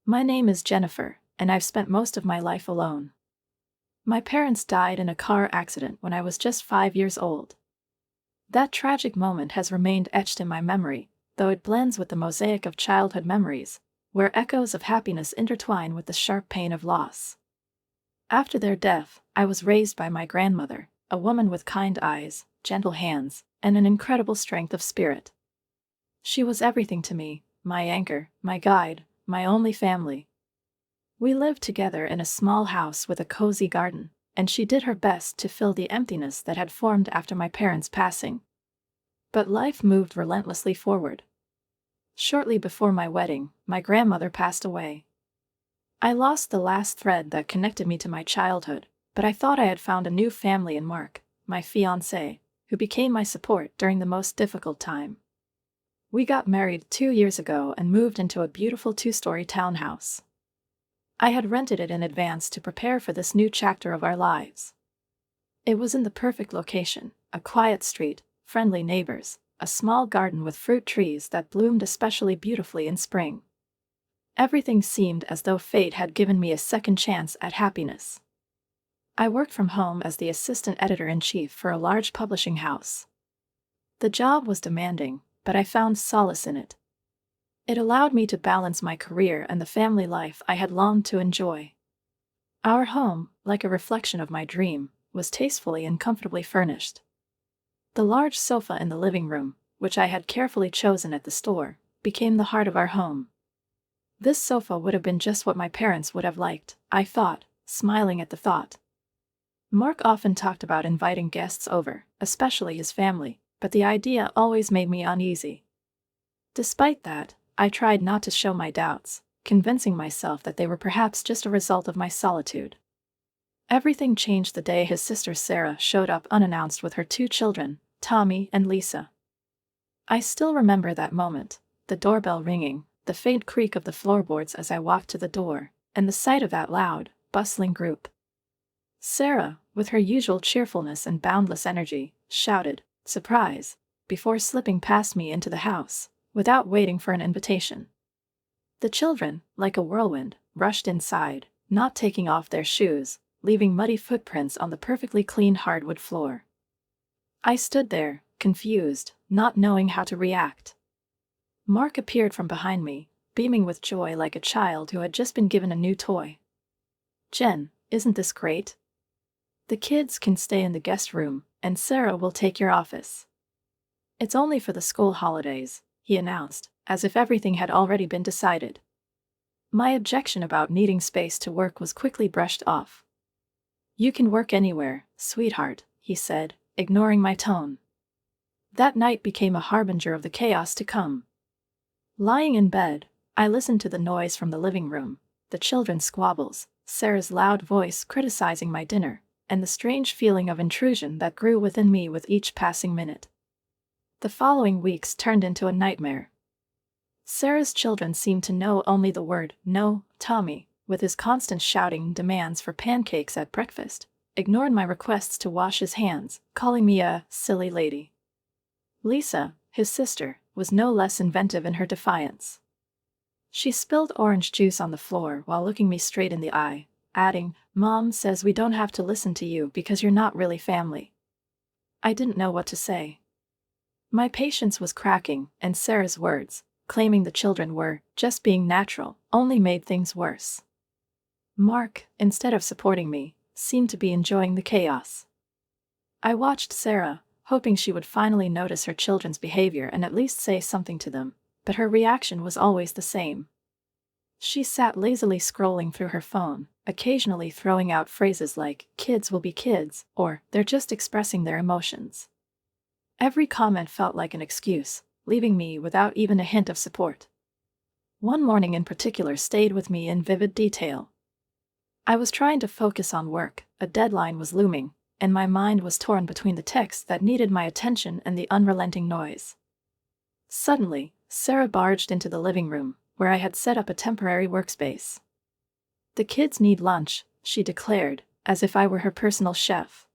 My name is Jennifer, and I've spent most of my life alone. My parents died in a car accident when I was just 5 years old. That tragic moment has remained etched in my memory, though it blends with the mosaic of childhood memories, where echoes of happiness intertwine with the sharp pain of loss. After their death, I was raised by my grandmother, a woman with kind eyes, gentle hands, and an incredible strength of spirit. She was everything to me, my anchor, my guide, my only family. We lived together in a small house with a cozy garden, and she did her best to fill the emptiness that had formed after my parents' passing. But life moved relentlessly forward. Shortly before my wedding, my grandmother passed away. I lost the last thread that connected me to my childhood, but I thought I had found a new family in Mark, my fiancé, who became my support during the most difficult time. We got married 2 years ago and moved into a beautiful 2-story townhouse. I had rented it in advance to prepare for this new chapter of our lives. It was in the perfect location, a quiet street, friendly neighbors, a small garden with fruit trees that bloomed especially beautifully in spring. Everything seemed as though fate had given me a second chance at happiness. I worked from home as the assistant editor-in-chief for a large publishing house. The job was demanding, but I found solace in it. It allowed me to balance my career and the family life I had longed to enjoy. Our home, like a reflection of my dream, was tastefully and comfortably furnished. The large sofa in the living room, which I had carefully chosen at the store, became the heart of our home. This sofa would have been just what my parents would have liked, I thought, smiling at the thought. Mark often talked about inviting guests over, especially his family, but the idea always made me uneasy. Despite that, I tried not to show my doubts, convincing myself that they were perhaps just a result of my solitude. Everything changed the day his sister Sarah showed up unannounced with her 2 children, Tommy and Lisa. I still remember that moment, the doorbell ringing, the faint creak of the floorboards as I walked to the door, and the sight of that loud, bustling group. Sarah, with her usual cheerfulness and boundless energy, shouted, "Surprise," before slipping past me into the house, without waiting for an invitation. The children, like a whirlwind, rushed inside, not taking off their shoes, leaving muddy footprints on the perfectly clean hardwood floor. I stood there, confused, not knowing how to react. Mark appeared from behind me, beaming with joy like a child who had just been given a new toy. "Jen, isn't this great? The kids can stay in the guest room, and Sarah will take your office. It's only for the school holidays," he announced, as if everything had already been decided. My objection about needing space to work was quickly brushed off. "You can work anywhere, sweetheart," he said, ignoring my tone. That night became a harbinger of the chaos to come. Lying in bed, I listened to the noise from the living room, the children's squabbles, Sarah's loud voice criticizing my dinner, and the strange feeling of intrusion that grew within me with each passing minute. The following weeks turned into a nightmare. Sarah's children seemed to know only the word "no." Tommy, with his constant shouting and demands for pancakes at breakfast, ignored my requests to wash his hands, calling me a "silly lady." Lisa, his sister, was no less inventive in her defiance. She spilled orange juice on the floor while looking me straight in the eye, adding, "Mom says we don't have to listen to you because you're not really family." I didn't know what to say. My patience was cracking, and Sarah's words, claiming the children were just being natural, only made things worse. Mark, instead of supporting me, seemed to be enjoying the chaos. I watched Sarah, hoping she would finally notice her children's behavior and at least say something to them, but her reaction was always the same. She sat lazily scrolling through her phone, occasionally throwing out phrases like, "Kids will be kids," or "They're just expressing their emotions." Every comment felt like an excuse, leaving me without even a hint of support. One morning in particular stayed with me in vivid detail. I was trying to focus on work, a deadline was looming, and my mind was torn between the texts that needed my attention and the unrelenting noise. Suddenly, Sarah barged into the living room, where I had set up a temporary workspace. "The kids need lunch," she declared, as if I were her personal chef.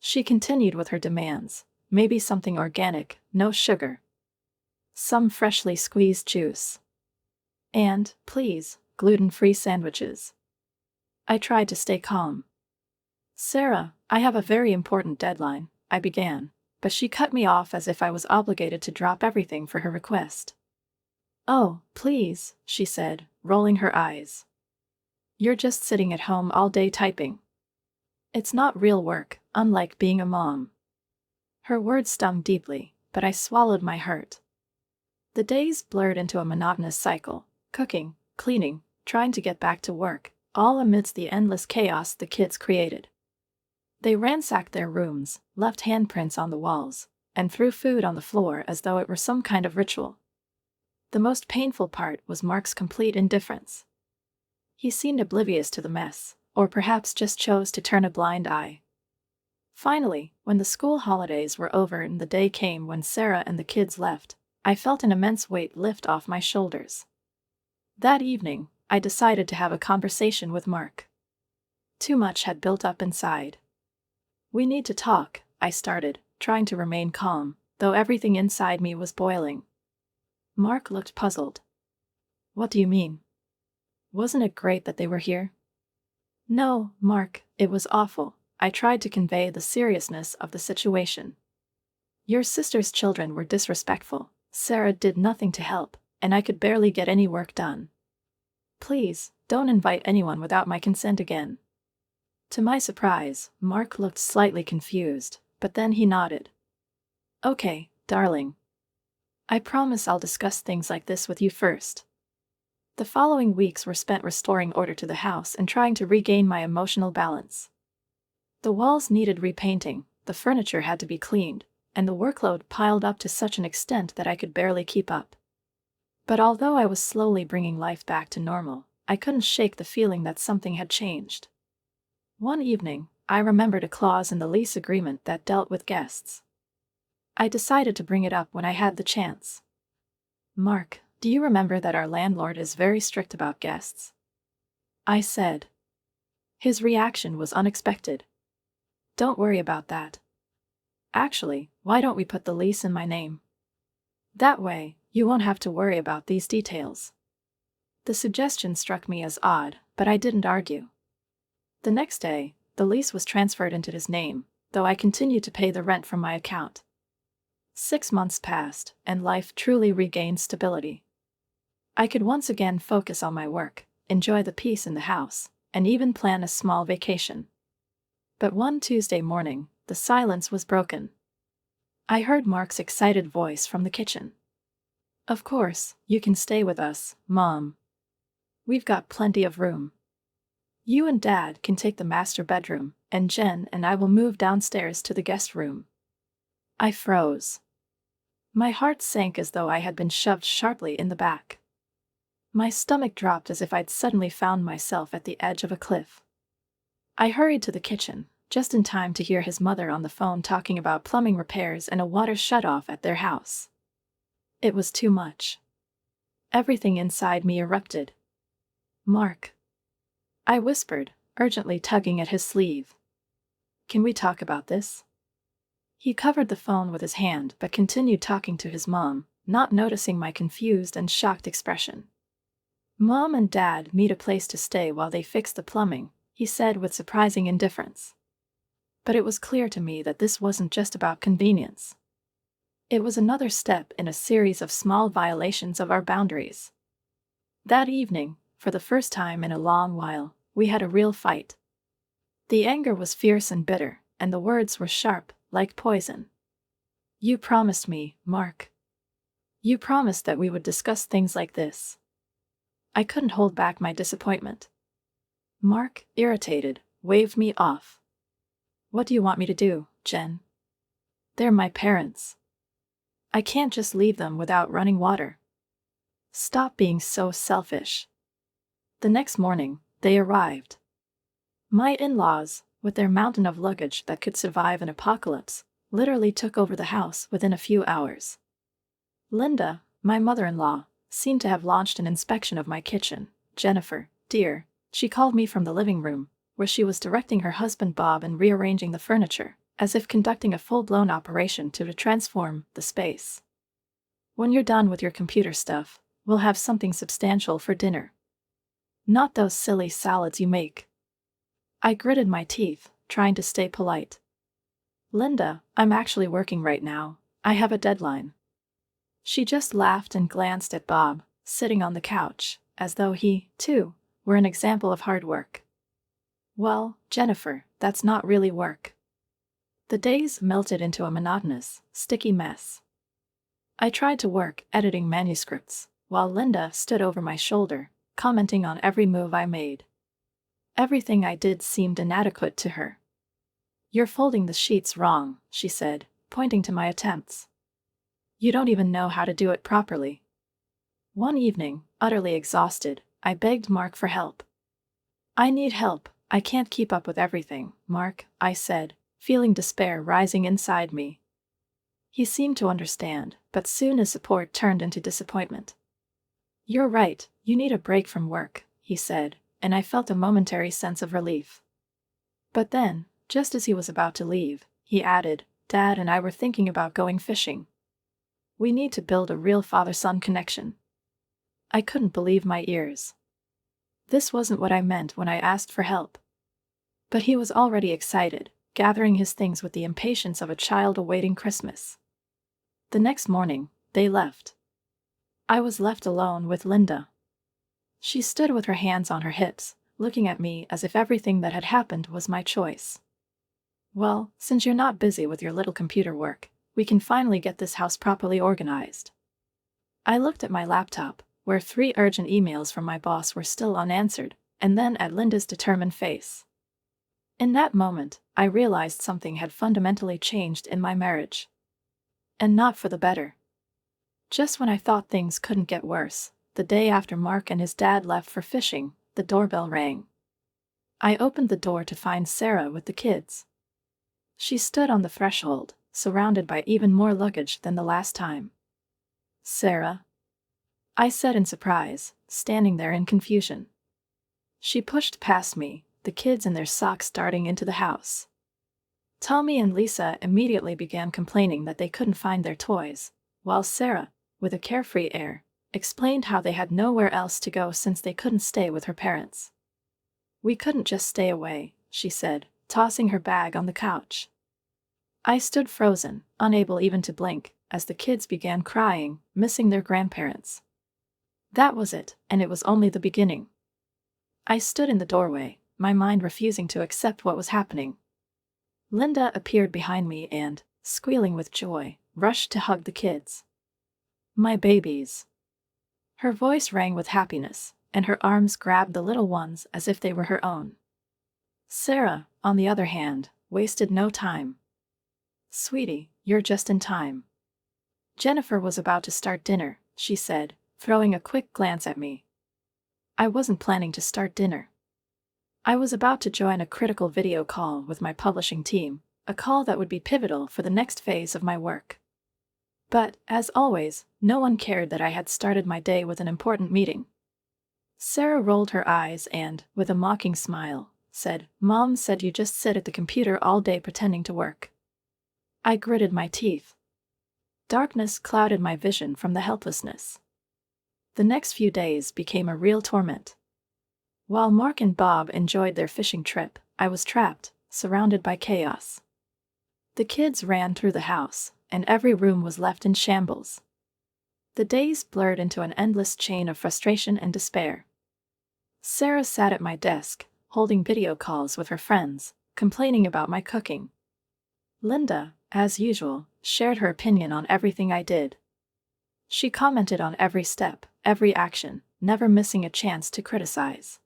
She continued with her demands. Maybe something organic, no sugar. Some freshly squeezed juice. And, please, gluten-free sandwiches. I tried to stay calm. Sarah, I have a very important deadline, I began, but she cut me off as if I was obligated to drop everything for her request. Oh, please, she said, rolling her eyes. You're just sitting at home all day typing. It's not real work, unlike being a mom. Her words stung deeply, but I swallowed my hurt. The days blurred into a monotonous cycle, cooking, cleaning, trying to get back to work, all amidst the endless chaos the kids created. They ransacked their rooms, left handprints on the walls, and threw food on the floor as though it were some kind of ritual. The most painful part was Mark's complete indifference. He seemed oblivious to the mess, or perhaps just chose to turn a blind eye. Finally, when the school holidays were over and the day came when Sarah and the kids left, I felt an immense weight lift off my shoulders. That evening, I decided to have a conversation with Mark. Too much had built up inside. We need to talk, I started, trying to remain calm, though everything inside me was boiling. Mark looked puzzled. What do you mean? Wasn't it great that they were here? No, Mark, it was awful. I tried to convey the seriousness of the situation. Your sister's children were disrespectful. Sarah did nothing to help, and I could barely get any work done. Please, don't invite anyone without my consent again. To my surprise, Mark looked slightly confused, but then he nodded. Okay, darling. I promise I'll discuss things like this with you first. The following weeks were spent restoring order to the house and trying to regain my emotional balance. The walls needed repainting, the furniture had to be cleaned, and the workload piled up to such an extent that I could barely keep up. But although I was slowly bringing life back to normal, I couldn't shake the feeling that something had changed. One evening, I remembered a clause in the lease agreement that dealt with guests. I decided to bring it up when I had the chance. Mark, do you remember that our landlord is very strict about guests? I said. His reaction was unexpected. Don't worry about that. Actually, why don't we put the lease in my name? That way, you won't have to worry about these details. The suggestion struck me as odd, but I didn't argue. The next day, the lease was transferred into his name, though I continued to pay the rent from my account. 6 months passed, and life truly regained stability. I could once again focus on my work, enjoy the peace in the house, and even plan a small vacation. But one Tuesday morning, the silence was broken. I heard Mark's excited voice from the kitchen. Of course, you can stay with us, Mom. We've got plenty of room. You and Dad can take the master bedroom, and Jen and I will move downstairs to the guest room. I froze. My heart sank as though I had been shoved sharply in the back. My stomach dropped as if I'd suddenly found myself at the edge of a cliff. I hurried to the kitchen, just in time to hear his mother on the phone talking about plumbing repairs and a water shutoff at their house. It was too much. Everything inside me erupted. Mark. I whispered, urgently tugging at his sleeve. Can we talk about this? He covered the phone with his hand but continued talking to his mom, not noticing my confused and shocked expression. Mom and Dad need a place to stay while they fix the plumbing, he said with surprising indifference. But it was clear to me that this wasn't just about convenience. It was another step in a series of small violations of our boundaries. That evening, for the first time in a long while, we had a real fight. The anger was fierce and bitter, and the words were sharp, like poison. You promised me, Mark. You promised that we would discuss things like this. I couldn't hold back my disappointment. Mark, irritated, waved me off. What do you want me to do, Jen? They're my parents. I can't just leave them without running water. Stop being so selfish. The next morning, they arrived. My in-laws, with their mountain of luggage that could survive an apocalypse, literally took over the house within a few hours. Linda, my mother-in-law, seemed to have launched an inspection of my kitchen. Jennifer, dear, she called me from the living room, where she was directing her husband Bob and rearranging the furniture, as if conducting a full-blown operation to transform the space. When you're done with your computer stuff, we'll have something substantial for dinner. Not those silly salads you make. I gritted my teeth, trying to stay polite. Linda, I'm actually working right now. I have a deadline. She just laughed and glanced at Bob, sitting on the couch, as though he, too, were an example of hard work. Well, Jennifer, that's not really work. The days melted into a monotonous, sticky mess. I tried to work editing manuscripts, while Linda stood over my shoulder, commenting on every move I made. Everything I did seemed inadequate to her. "You're folding the sheets wrong," she said, pointing to my attempts. "You don't even know how to do it properly." One evening, utterly exhausted, I begged Mark for help. "I need help. I can't keep up with everything, Mark," I said, feeling despair rising inside me. He seemed to understand, but soon his support turned into disappointment. "You're right, you need a break from work," he said, and I felt a momentary sense of relief. But then, just as he was about to leave, he added, "Dad and I were thinking about going fishing. We need to build a real father-son connection." I couldn't believe my ears. This wasn't what I meant when I asked for help. But he was already excited, gathering his things with the impatience of a child awaiting Christmas. The next morning, they left. I was left alone with Linda. She stood with her hands on her hips, looking at me as if everything that had happened was my choice. "Well, since you're not busy with your little computer work, we can finally get this house properly organized." I looked at my laptop, where 3 urgent emails from my boss were still unanswered, and then at Linda's determined face. In that moment, I realized something had fundamentally changed in my marriage. And not for the better. Just when I thought things couldn't get worse, the day after Mark and his dad left for fishing, the doorbell rang. I opened the door to find Sarah with the kids. She stood on the threshold, surrounded by even more luggage than the last time. "Sarah?" I said in surprise, standing there in confusion. She pushed past me, the kids in their socks darting into the house. Tommy and Lisa immediately began complaining that they couldn't find their toys, while Sarah, with a carefree air, explained how they had nowhere else to go since they couldn't stay with her parents. "We couldn't just stay away," she said, tossing her bag on the couch. I stood frozen, unable even to blink, as the kids began crying, missing their grandparents. That was it, and it was only the beginning. I stood in the doorway, my mind refusing to accept what was happening. Linda appeared behind me and, squealing with joy, rushed to hug the kids. "My babies." Her voice rang with happiness, and her arms grabbed the little ones as if they were her own. Sarah, on the other hand, wasted no time. "Sweetie, you're just in time." Jennifer was about to start dinner, she said, throwing a quick glance at me. I wasn't planning to start dinner. I was about to join a critical video call with my publishing team, a call that would be pivotal for the next phase of my work. But, as always, no one cared that I had started my day with an important meeting. Sarah rolled her eyes and, with a mocking smile, said, "Mom said you just sit at the computer all day pretending to work." I gritted my teeth. Darkness clouded my vision from the helplessness. The next few days became a real torment. While Mark and Bob enjoyed their fishing trip, I was trapped, surrounded by chaos. The kids ran through the house, and every room was left in shambles. The days blurred into an endless chain of frustration and despair. Sarah sat at my desk, holding video calls with her friends, complaining about my cooking. Linda, as usual, shared her opinion on everything I did. She commented on every step, every action, never missing a chance to criticize.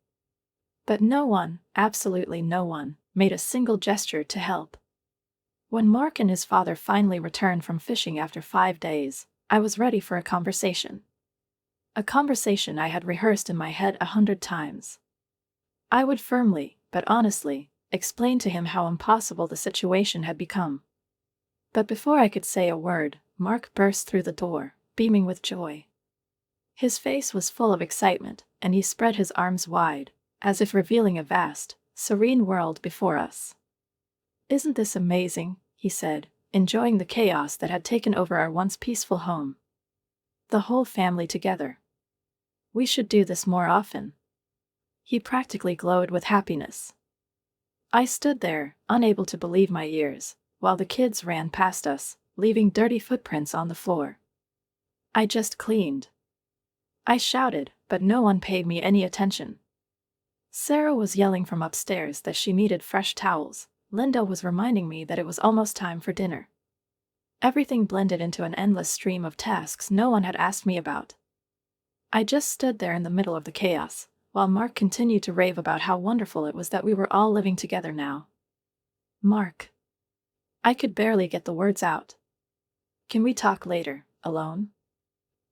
But no one, absolutely no one, made a single gesture to help. When Mark and his father finally returned from fishing after 5 days, I was ready for a conversation. A conversation I had rehearsed in my head 100 times. I would firmly, but honestly, explain to him how impossible the situation had become. But before I could say a word, Mark burst through the door, beaming with joy. His face was full of excitement, and he spread his arms wide, as if revealing a vast, serene world before us. "Isn't this amazing?" he said, enjoying the chaos that had taken over our once peaceful home. "The whole family together. We should do this more often." He practically glowed with happiness. I stood there, unable to believe my ears, while the kids ran past us, leaving dirty footprints on the floor. "I just cleaned," I shouted, but no one paid me any attention. Sarah was yelling from upstairs that she needed fresh towels. Linda was reminding me that it was almost time for dinner. Everything blended into an endless stream of tasks no one had asked me about. I just stood there in the middle of the chaos, while Mark continued to rave about how wonderful it was that we were all living together now. "Mark." I could barely get the words out. "Can we talk later, alone?"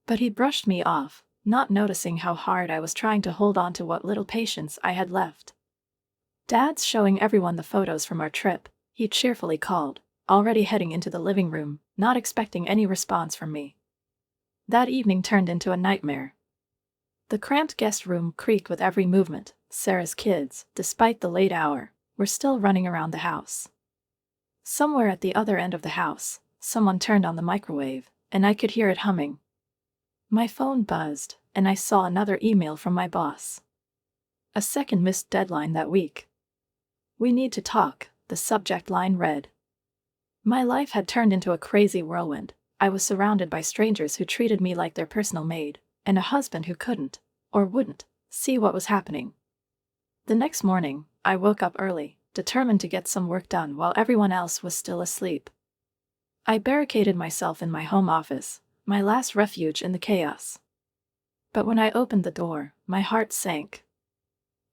But he brushed me off, not noticing how hard I was trying to hold on to what little patience I had left. "Dad's showing everyone the photos from our trip," he cheerfully called, already heading into the living room, not expecting any response from me. That evening turned into a nightmare. The cramped guest room creaked with every movement. Sarah's kids, despite the late hour, were still running around the house. Somewhere at the other end of the house, someone turned on the microwave, and I could hear it humming. My phone buzzed, and I saw another email from my boss. A second missed deadline that week. "We need to talk," the subject line read. My life had turned into a crazy whirlwind. I was surrounded by strangers who treated me like their personal maid, and a husband who couldn't, or wouldn't, see what was happening. The next morning, I woke up early, determined to get some work done while everyone else was still asleep. I barricaded myself in my home office, my last refuge in the chaos. But when I opened the door, my heart sank.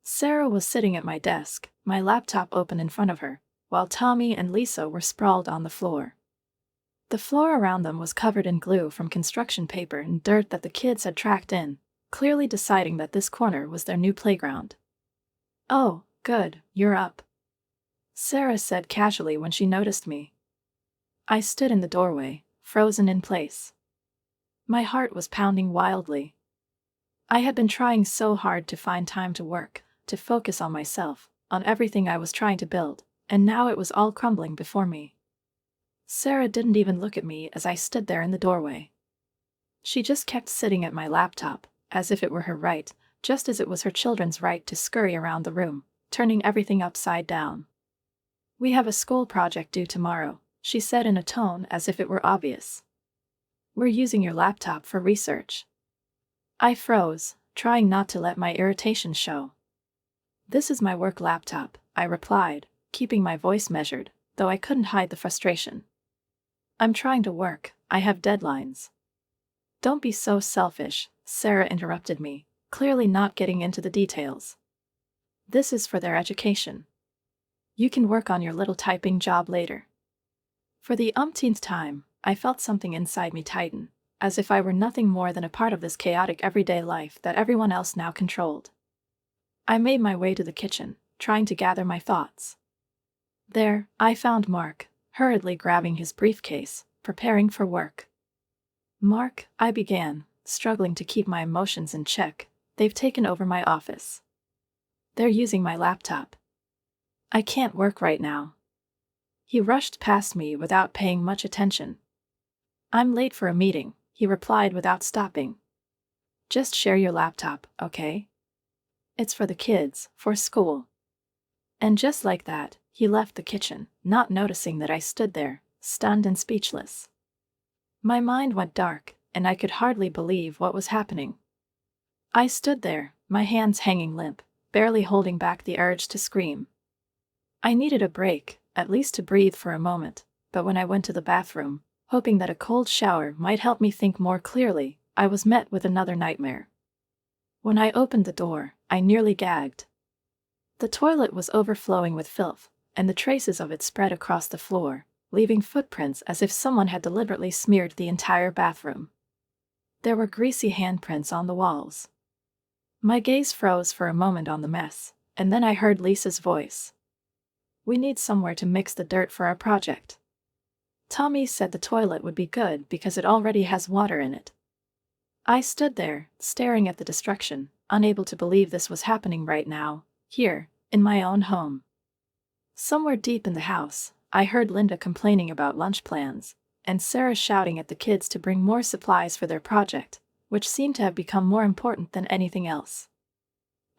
Sarah was sitting at my desk, my laptop open in front of her, while Tommy and Lisa were sprawled on the floor. The floor around them was covered in glue from construction paper and dirt that the kids had tracked in, clearly deciding that this corner was their new playground. "Oh, good, you're up," Sarah said casually when she noticed me. I stood in the doorway, frozen in place. My heart was pounding wildly. I had been trying so hard to find time to work, to focus on myself, on everything I was trying to build, and now it was all crumbling before me. Sarah didn't even look at me as I stood there in the doorway. She just kept sitting at my laptop, as if it were her right, just as it was her children's right to scurry around the room, turning everything upside down. "We have a school project due tomorrow," she said in a tone as if it were obvious. "We're using your laptop for research." I froze, trying not to let my irritation show. "This is my work laptop," I replied, keeping my voice measured, though I couldn't hide the frustration. "I'm trying to work, I have deadlines." "Don't be so selfish," Sarah interrupted me, clearly not getting into the details. "This is for their education. You can work on your little typing job later." For the umpteenth time, I felt something inside me tighten, as if I were nothing more than a part of this chaotic everyday life that everyone else now controlled. I made my way to the kitchen, trying to gather my thoughts. There, I found Mark, hurriedly grabbing his briefcase, preparing for work. "Mark," I began, struggling to keep my emotions in check, "they've taken over my office. They're using my laptop. I can't work right now." He rushed past me without paying much attention. "I'm late for a meeting," he replied without stopping. "Just share your laptop, okay? It's for the kids, for school." And just like that, he left the kitchen, not noticing that I stood there, stunned and speechless. My mind went dark, and I could hardly believe what was happening. I stood there, my hands hanging limp, barely holding back the urge to scream. I needed a break, at least to breathe for a moment, but when I went to the bathroom, hoping that a cold shower might help me think more clearly, I was met with another nightmare. When I opened the door, I nearly gagged. The toilet was overflowing with filth, and the traces of it spread across the floor, leaving footprints as if someone had deliberately smeared the entire bathroom. There were greasy handprints on the walls. My gaze froze for a moment on the mess, and then I heard Lisa's voice. "We need somewhere to mix the dirt for our project. Tommy said the toilet would be good because it already has water in it." I stood there, staring at the destruction, unable to believe this was happening right now, here, in my own home. Somewhere deep in the house, I heard Linda complaining about lunch plans, and Sarah shouting at the kids to bring more supplies for their project, which seemed to have become more important than anything else.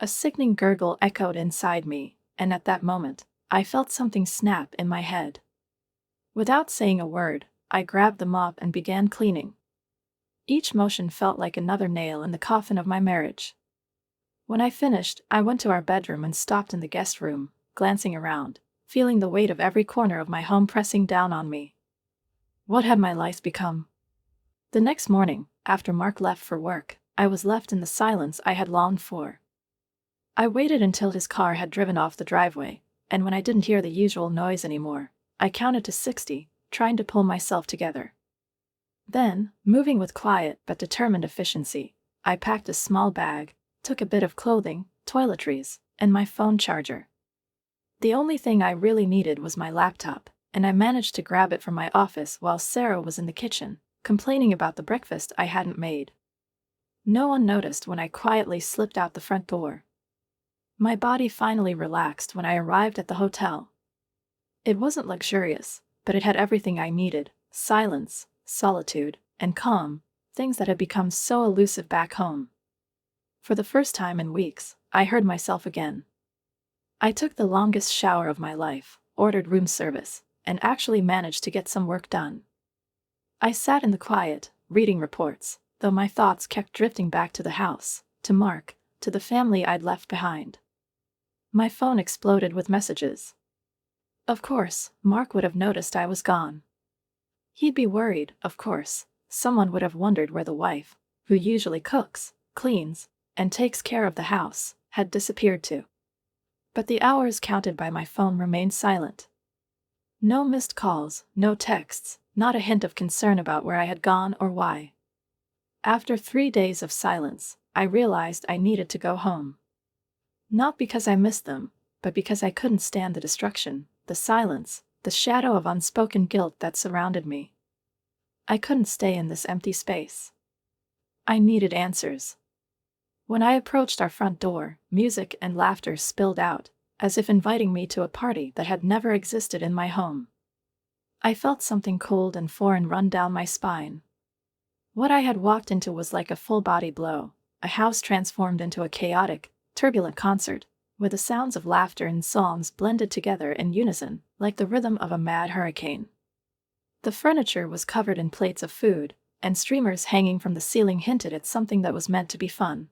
A sickening gurgle echoed inside me, and at that moment, I felt something snap in my head. Without saying a word, I grabbed the mop and began cleaning. Each motion felt like another nail in the coffin of my marriage. When I finished, I went to our bedroom and stopped in the guest room, glancing around, feeling the weight of every corner of my home pressing down on me. What had my life become? The next morning, after Mark left for work, I was left in the silence I had longed for. I waited until his car had driven off the driveway, and when I didn't hear the usual noise anymore, I counted to 60, trying to pull myself together. Then, moving with quiet but determined efficiency, I packed a small bag, took a bit of clothing, toiletries, and my phone charger. The only thing I really needed was my laptop, and I managed to grab it from my office while Sarah was in the kitchen, complaining about the breakfast I hadn't made. No one noticed when I quietly slipped out the front door. My body finally relaxed when I arrived at the hotel. It wasn't luxurious, but it had everything I needed: silence, solitude, and calm, things that had become so elusive back home. For the first time in weeks, I heard myself again. I took the longest shower of my life, ordered room service, and actually managed to get some work done. I sat in the quiet, reading reports, though my thoughts kept drifting back to the house, to Mark, to the family I'd left behind. My phone exploded with messages. Of course, Mark would have noticed I was gone. He'd be worried, of course. Someone would have wondered where the wife, who usually cooks, cleans, and takes care of the house, had disappeared to. But the hours counted by my phone remained silent. No missed calls, no texts, not a hint of concern about where I had gone or why. After 3 days of silence, I realized I needed to go home. Not because I missed them, but because I couldn't stand the destruction, the silence, the shadow of unspoken guilt that surrounded me. I couldn't stay in this empty space. I needed answers. When I approached our front door, music and laughter spilled out, as if inviting me to a party that had never existed in my home. I felt something cold and foreign run down my spine. What I had walked into was like a full-body blow, a house transformed into a chaotic, turbulent concert, where the sounds of laughter and songs blended together in unison, like the rhythm of a mad hurricane. The furniture was covered in plates of food, and streamers hanging from the ceiling hinted at something that was meant to be fun.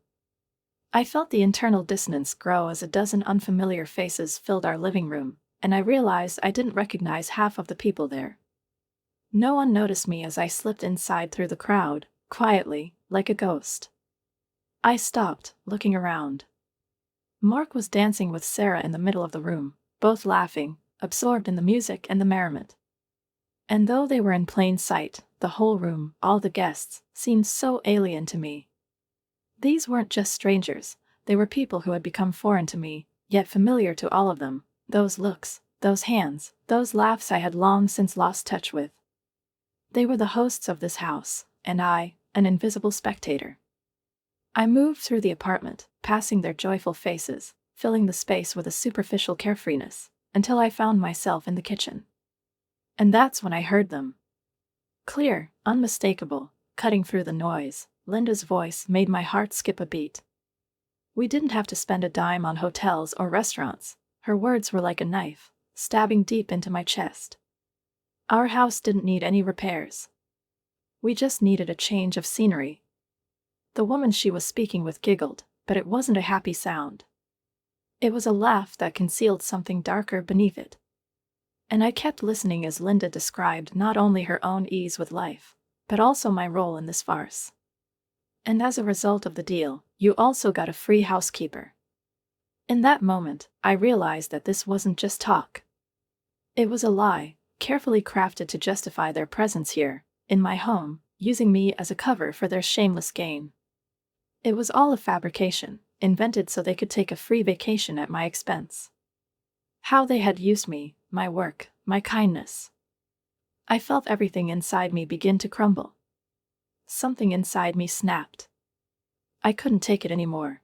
I felt the internal dissonance grow as a dozen unfamiliar faces filled our living room, and I realized I didn't recognize half of the people there. No one noticed me as I slipped inside through the crowd, quietly, like a ghost. I stopped, looking around. Mark was dancing with Sarah in the middle of the room, both laughing, absorbed in the music and the merriment. And though they were in plain sight, the whole room, all the guests, seemed so alien to me. These weren't just strangers, they were people who had become foreign to me, yet familiar to all of them, those looks, those hands, those laughs I had long since lost touch with. They were the hosts of this house, and I, an invisible spectator. I moved through the apartment, passing their joyful faces, filling the space with a superficial carefreeness, until I found myself in the kitchen. And that's when I heard them. Clear, unmistakable, cutting through the noise, Linda's voice made my heart skip a beat. We didn't have to spend a dime on hotels or restaurants. Her words were like a knife, stabbing deep into my chest. Our house didn't need any repairs. We just needed a change of scenery. The woman she was speaking with giggled, but it wasn't a happy sound. It was a laugh that concealed something darker beneath it. And I kept listening as Linda described not only her own ease with life, but also my role in this farce. And as a result of the deal, you also got a free housekeeper. In that moment, I realized that this wasn't just talk. It was a lie, carefully crafted to justify their presence here, in my home, using me as a cover for their shameless gain. It was all a fabrication, invented so they could take a free vacation at my expense. How they had used me, my work, my kindness. I felt everything inside me begin to crumble. Something inside me snapped. I couldn't take it anymore.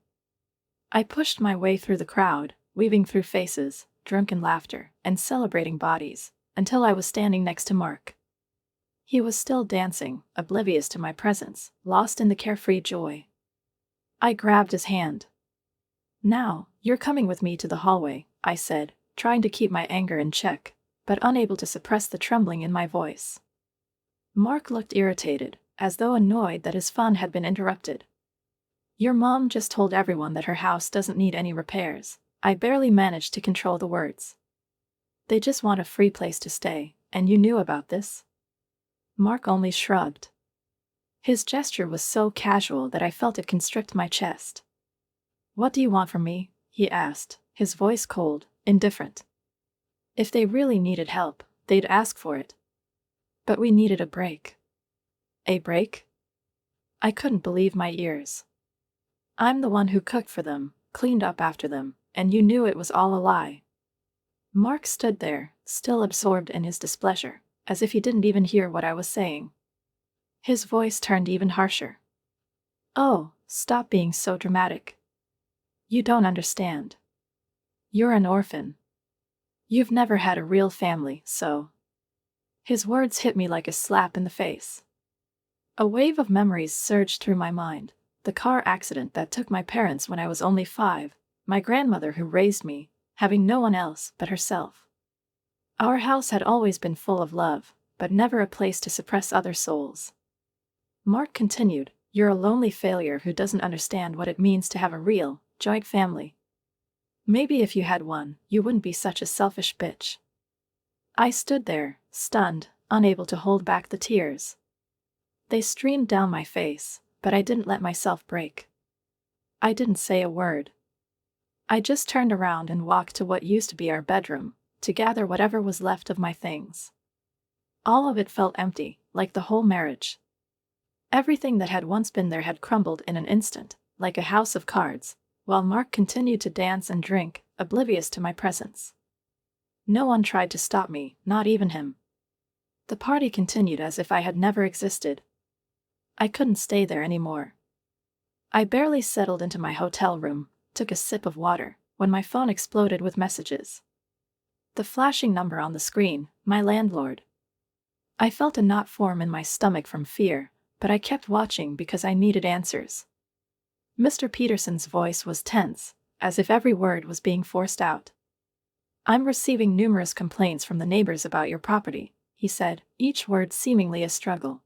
I pushed my way through the crowd, weaving through faces, drunken laughter, and celebrating bodies, until I was standing next to Mark. He was still dancing, oblivious to my presence, lost in the carefree joy. I grabbed his hand. Now, you're coming with me to the hallway, I said, trying to keep my anger in check, but unable to suppress the trembling in my voice. Mark looked irritated, as though annoyed that his fun had been interrupted. Your mom just told everyone that her house doesn't need any repairs. I barely managed to control the words. They just want a free place to stay, and you knew about this? Mark only shrugged. His gesture was so casual that I felt it constrict my chest. What do you want from me? He asked, his voice cold, indifferent. If they really needed help, they'd ask for it. But we needed a break. A break? I couldn't believe my ears. I'm the one who cooked for them, cleaned up after them, and you knew it was all a lie. Mark stood there, still absorbed in his displeasure, as if he didn't even hear what I was saying. His voice turned even harsher. Oh, stop being so dramatic. You don't understand. You're an orphan. You've never had a real family, so. His words hit me like a slap in the face. A wave of memories surged through my mind. The car accident that took my parents when I was only 5, my grandmother who raised me, having no one else but herself. Our house had always been full of love, but never a place to suppress other souls. Mark continued, you're a lonely failure who doesn't understand what it means to have a real, joint family. Maybe if you had one, you wouldn't be such a selfish bitch. I stood there, stunned, unable to hold back the tears. They streamed down my face, but I didn't let myself break. I didn't say a word. I just turned around and walked to what used to be our bedroom, to gather whatever was left of my things. All of it felt empty, like the whole marriage. Everything that had once been there had crumbled in an instant, like a house of cards, while Mark continued to dance and drink, oblivious to my presence. No one tried to stop me, not even him. The party continued as if I had never existed. I couldn't stay there anymore. I barely settled into my hotel room, took a sip of water, when my phone exploded with messages. The flashing number on the screen, my landlord. I felt a knot form in my stomach from fear, but I kept watching because I needed answers. Mr. Peterson's voice was tense, as if every word was being forced out. I'm receiving numerous complaints from the neighbors about your property, he said, each word seemingly a struggle.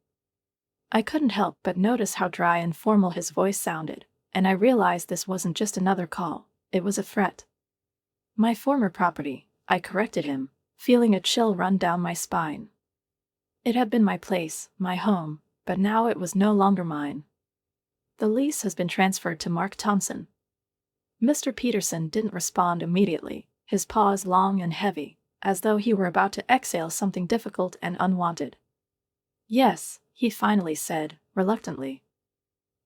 I couldn't help but notice how dry and formal his voice sounded, and I realized this wasn't just another call, it was a threat. My former property, I corrected him, feeling a chill run down my spine. It had been my place, my home, but now it was no longer mine. The lease has been transferred to Mark Thompson. Mr. Peterson didn't respond immediately, his pause long and heavy, as though he were about to exhale something difficult and unwanted. Yes, he finally said, reluctantly.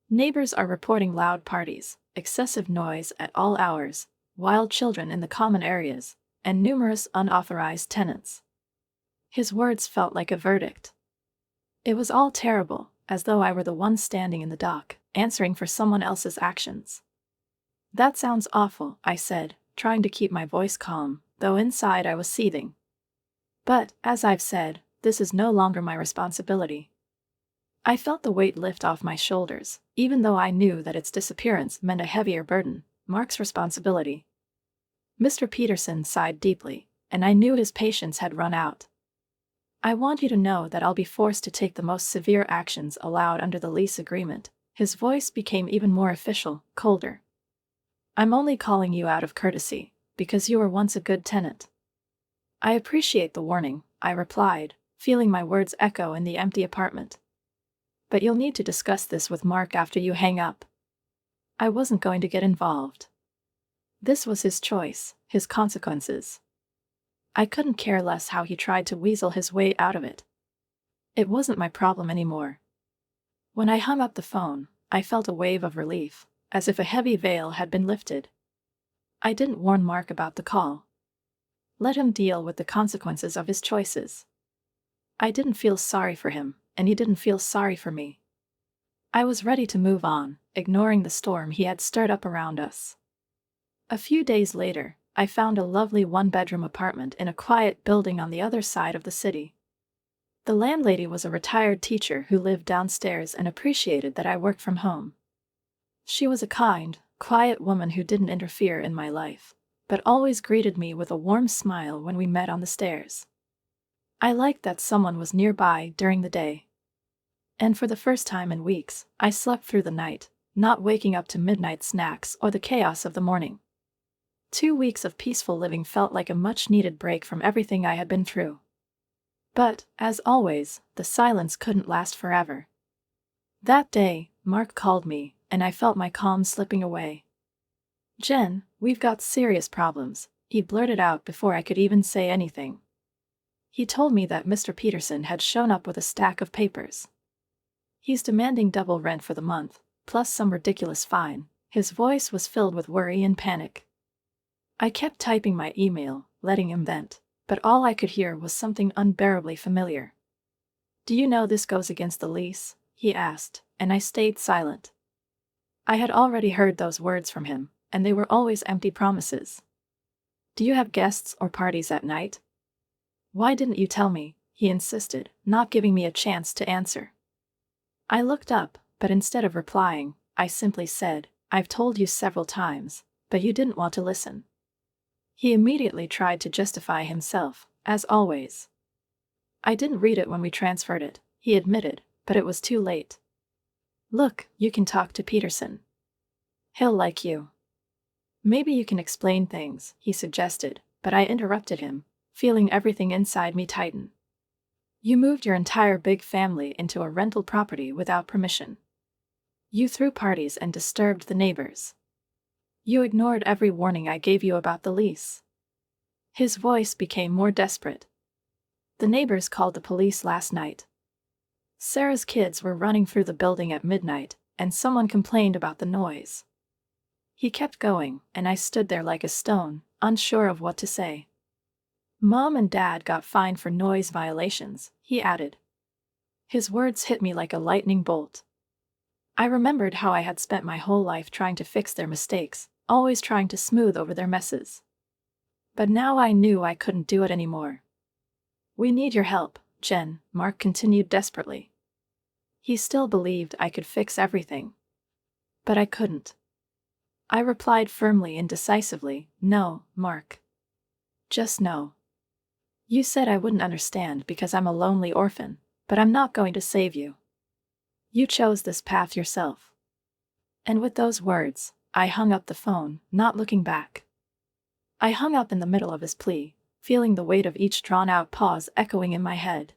Neighbors are reporting loud parties, excessive noise at all hours, wild children in the common areas, and numerous unauthorized tenants. His words felt like a verdict. It was all terrible, as though I were the one standing in the dock, answering for someone else's actions. That sounds awful, I said, trying to keep my voice calm, though inside I was seething. But, as I've said, this is no longer my responsibility. I felt the weight lift off my shoulders, even though I knew that its disappearance meant a heavier burden, Mark's responsibility. Mr. Peterson sighed deeply, and I knew his patience had run out. I want you to know that I'll be forced to take the most severe actions allowed under the lease agreement. His voice became even more official, colder. I'm only calling you out of courtesy, because you were once a good tenant. I appreciate the warning, I replied, feeling my words echo in the empty apartment. But you'll need to discuss this with Mark after you hang up. I wasn't going to get involved. This was his choice, his consequences. I couldn't care less how he tried to weasel his way out of it. It wasn't my problem anymore. When I hung up the phone, I felt a wave of relief, as if a heavy veil had been lifted. I didn't warn Mark about the call. Let him deal with the consequences of his choices. I didn't feel sorry for him, and he didn't feel sorry for me. I was ready to move on, ignoring the storm he had stirred up around us. A few days later, I found a lovely one-bedroom apartment in a quiet building on the other side of the city. The landlady was a retired teacher who lived downstairs and appreciated that I worked from home. She was a kind, quiet woman who didn't interfere in my life, but always greeted me with a warm smile when we met on the stairs. I liked that someone was nearby during the day. And for the first time in weeks, I slept through the night, not waking up to midnight snacks or the chaos of the morning. 2 weeks of peaceful living felt like a much-needed break from everything I had been through. But, as always, the silence couldn't last forever. That day, Mark called me, and I felt my calm slipping away. "Jen, we've got serious problems," he blurted out before I could even say anything. He told me that Mr. Peterson had shown up with a stack of papers. He's demanding double rent for the month, plus some ridiculous fine. His voice was filled with worry and panic. I kept typing my email, letting him vent, but all I could hear was something unbearably familiar. "Do you know this goes against the lease?" he asked, and I stayed silent. I had already heard those words from him, and they were always empty promises. "Do you have guests or parties at night?" "Why didn't you tell me?" he insisted, not giving me a chance to answer. I looked up, but instead of replying, I simply said, "I've told you several times, but you didn't want to listen." He immediately tried to justify himself, as always. "I didn't read it when we transferred it," he admitted, but it was too late. "Look, you can talk to Peterson. He'll like you." "Maybe you can explain things," he suggested, but I interrupted him, feeling everything inside me tighten. "You moved your entire big family into a rental property without permission. You threw parties and disturbed the neighbors. You ignored every warning I gave you about the lease." His voice became more desperate. "The neighbors called the police last night. Sarah's kids were running through the building at midnight, and someone complained about the noise." He kept going, and I stood there like a stone, unsure of what to say. "Mom and Dad got fined for noise violations," he added. His words hit me like a lightning bolt. I remembered how I had spent my whole life trying to fix their mistakes, always trying to smooth over their messes. But now I knew I couldn't do it anymore. "We need your help, Jen," Mark continued desperately. He still believed I could fix everything. But I couldn't. I replied firmly and decisively, "No, Mark. Just no. You said I wouldn't understand because I'm a lonely orphan, but I'm not going to save you. You chose this path yourself." And with those words, I hung up the phone, not looking back. I hung up in the middle of his plea, feeling the weight of each drawn-out pause echoing in my head.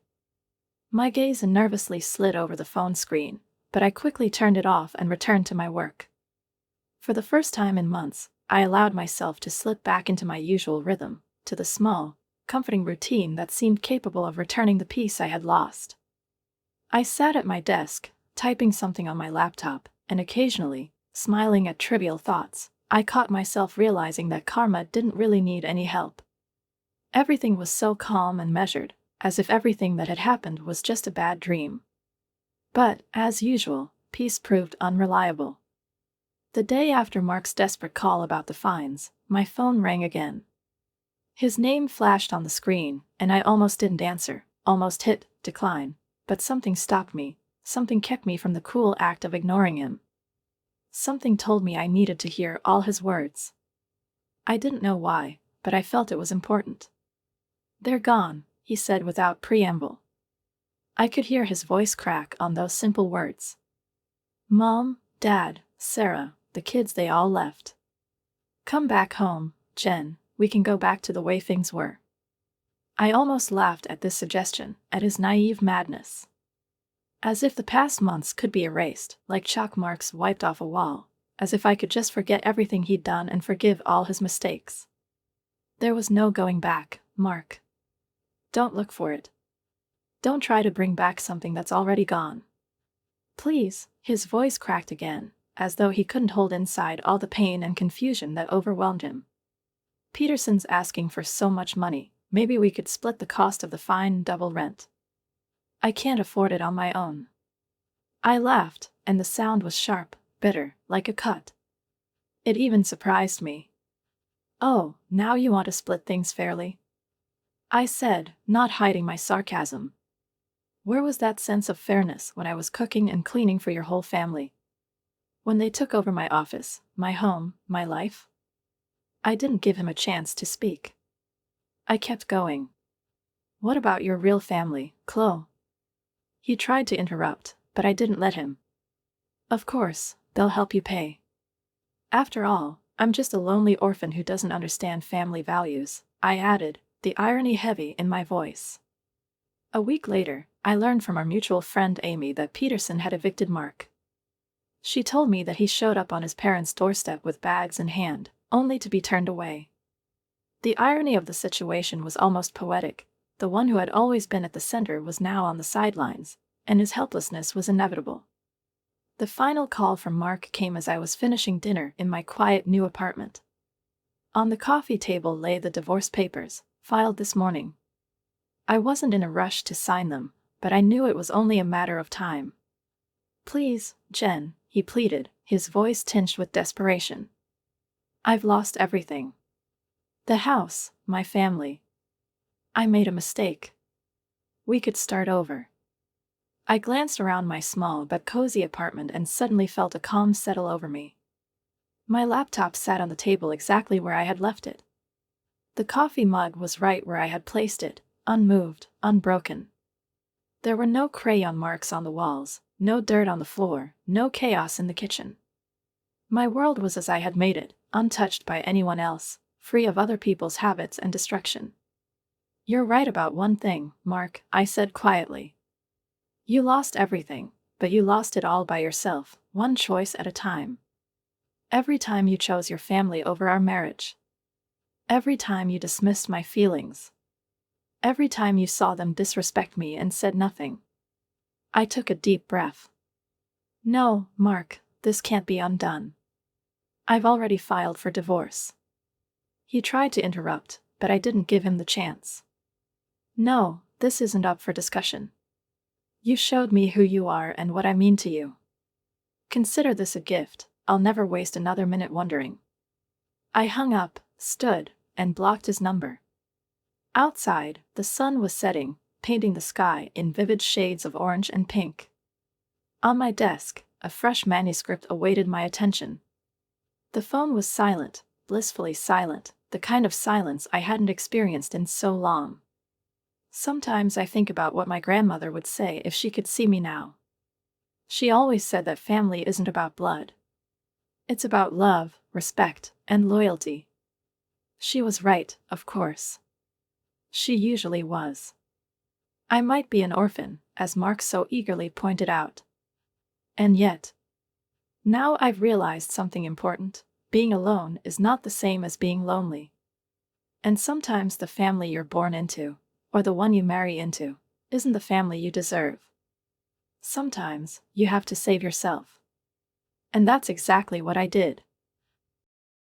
My gaze nervously slid over the phone screen, but I quickly turned it off and returned to my work. For the first time in months, I allowed myself to slip back into my usual rhythm, to the small, comforting routine that seemed capable of returning the peace I had lost. I sat at my desk, typing something on my laptop, and occasionally, smiling at trivial thoughts, I caught myself realizing that karma didn't really need any help. Everything was so calm and measured, as if everything that had happened was just a bad dream. But, as usual, peace proved unreliable. The day after Mark's desperate call about the fines, my phone rang again. His name flashed on the screen, and I almost didn't answer, almost hit decline, but something stopped me, something kept me from the cruel act of ignoring him. Something told me I needed to hear all his words. I didn't know why, but I felt it was important. "They're gone," he said without preamble. I could hear his voice crack on those simple words. "Mom, Dad, Sarah, the kids, they all left. Come back home, Jen, we can go back to the way things were." I almost laughed at this suggestion, at his naive madness. As if the past months could be erased, like chalk marks wiped off a wall, as if I could just forget everything he'd done and forgive all his mistakes. There was no going back, Mark. Don't look for it. Don't try to bring back something that's already gone. Please. His voice cracked again, as though he couldn't hold inside all the pain and confusion that overwhelmed him. "Peterson's asking for so much money, maybe we could split the cost of the fine and double rent. I can't afford it on my own." I laughed, and the sound was sharp, bitter, like a cut. It even surprised me. "Oh, now you want to split things fairly?" I said, not hiding my sarcasm. "Where was that sense of fairness when I was cooking and cleaning for your whole family? When they took over my office, my home, my life, I didn't give him a chance to speak. I kept going. What about your real family, Chloe? He tried to interrupt, but I didn't let him. Of course, they'll help you pay. After all, I'm just a lonely orphan who doesn't understand family values, I added, the irony heavy in my voice. A week later, I learned from our mutual friend Amy that Peterson had evicted Mark. She told me that he showed up on his parents' doorstep with bags in hand, only to be turned away. The irony of the situation was almost poetic. The one who had always been at the center was now on the sidelines, and his helplessness was inevitable. The final call from Mark came as I was finishing dinner in my quiet new apartment. On the coffee table lay the divorce papers, filed this morning. I wasn't in a rush to sign them, but I knew it was only a matter of time. Please, Jen, he pleaded, his voice tinged with desperation. I've lost everything. The house, my family. I made a mistake. We could start over. I glanced around my small but cozy apartment and suddenly felt a calm settle over me. My laptop sat on the table exactly where I had left it. The coffee mug was right where I had placed it, unmoved, unbroken. There were no crayon marks on the walls, no dirt on the floor, no chaos in the kitchen. My world was as I had made it, untouched by anyone else, free of other people's habits and destruction. You're right about one thing, Mark, I said quietly. You lost everything, but you lost it all by yourself, one choice at a time. Every time you chose your family over our marriage. Every time you dismissed my feelings. Every time you saw them disrespect me and said nothing. I took a deep breath. No, Mark, this can't be undone. I've already filed for divorce. He tried to interrupt, but I didn't give him the chance. No, this isn't up for discussion. You showed me who you are and what I mean to you. Consider this a gift. I'll never waste another minute wondering. I hung up, stood, and blocked his number. Outside, the sun was setting, painting the sky in vivid shades of orange and pink. On my desk, a fresh manuscript awaited my attention. The phone was silent, blissfully silent, the kind of silence I hadn't experienced in so long. Sometimes I think about what my grandmother would say if she could see me now. She always said that family isn't about blood. It's about love, respect, and loyalty. She was right, of course. She usually was. I might be an orphan, as Mark so eagerly pointed out. And yet, now I've realized something important. Being alone is not the same as being lonely. And sometimes the family you're born into, or the one you marry into, isn't the family you deserve. Sometimes, you have to save yourself. And that's exactly what I did.